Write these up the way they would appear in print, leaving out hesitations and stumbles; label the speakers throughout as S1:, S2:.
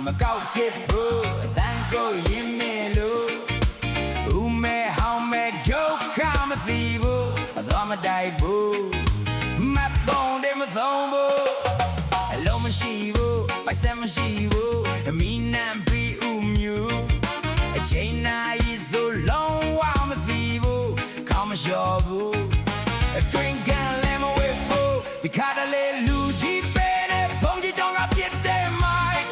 S1: မကောက်ချစ်ဘူးအတန်းကိုရင်မဲလို့ဦးမဲဟောင်းမဲဒုက္ခမသိဘူးအသွားမတိုက်ဘူးမတ်ပုံတယ်မသုံးဘူးအလုံးမရှိဘူးပိုက်ဆက်မရှိဘူးအမီနံပြီးဦးမြူအချိန်နိုင်ဆိုလုံးဝမသိဘူးခေါင်းမလျှော်ဘူးအတွင်ကန်လည်းမဝေဘူးဒီခါတလေလူကြီးပဲတဲ့ဘုံကြီးကြောင့်ကပြစ်တယ်မိုင်း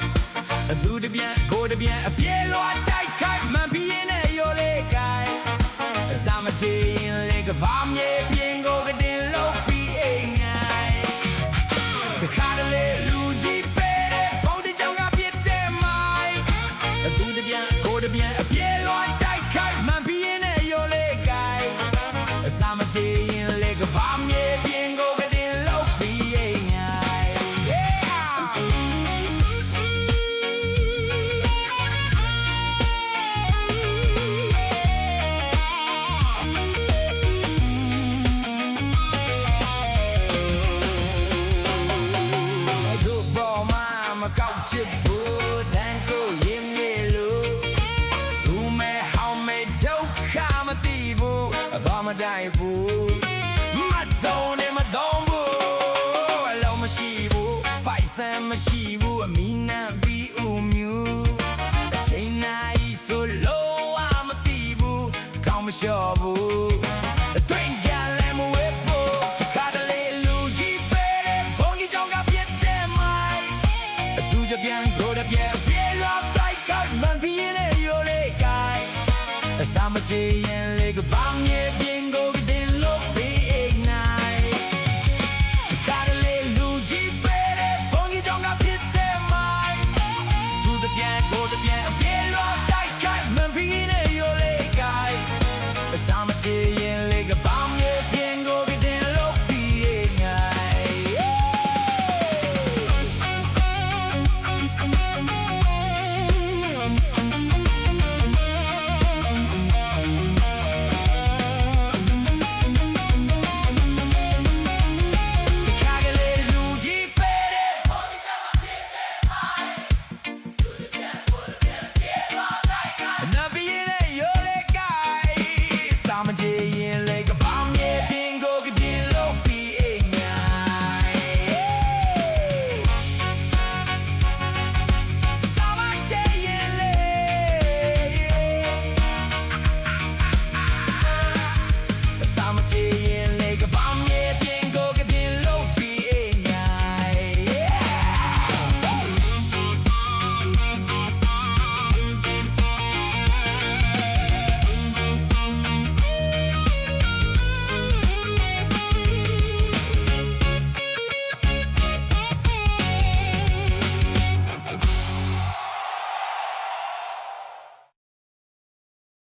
S1: သူတပြန်ကိုတပြန်အပြေလွားတိုက်ခိုက်မှန်ပြီးရင်လည်းရိုလေးကိုင်အစမချင်လေကဘာမြေပြင်ကိုကတင်လို့ပြီးအိမ်ငိုင်တခါတလေလူကြီးပဲတဲ့ဘုံကြီးကြောင့်ကပြစ်တယ်မိုင်းသူတပြန်ကိုတပြန်အပြေလွားတိုက်ခိုက်မှန်ပြီးရင်လည်းရိုလေးကိုင်အစမချင်လေကဘာမြေပြင်ကိုကတင်လို့ပြီးအိမ်ငိုင်မကောက်ချစ်ဘူးတန်ကိုရင်မဲလို့ဦးမဲဟောင်းမဲဒုက္ခမသိဘူးအသွားမတိုက်ဘူးမတော်နဲ့မတော်ဘူးအလုံးမရှိဘူးပိုက်ဆံမရှိဘူးအမီနံပြီးဦးမြူအချိန်နိုင်ဆိုလို့မသိဘူးကောင်းမလျှော်ဘူးအတွင်ကလည်းမဝေးဘူးခါတလေလူကြီးပဲဘုံကြီးကြောင့်ကပြစ်တယ်မိုင်းသူကြပြန်ကိုတပြန်ပြေလာတိုက်ကောက်မှန်ပြီးရင်ရိုလေးကိုင်အစမချင်ရင်လေကပောင်းရဲ့ပြင်ကိုကတင်လို့ပြီးအိမ်နိုင်ခါတလေလူကြီးပဲဘုံကြီးကြောင့်ကပြစ်တယ်မိုင်းသူကြပြန်ကိုတပြန်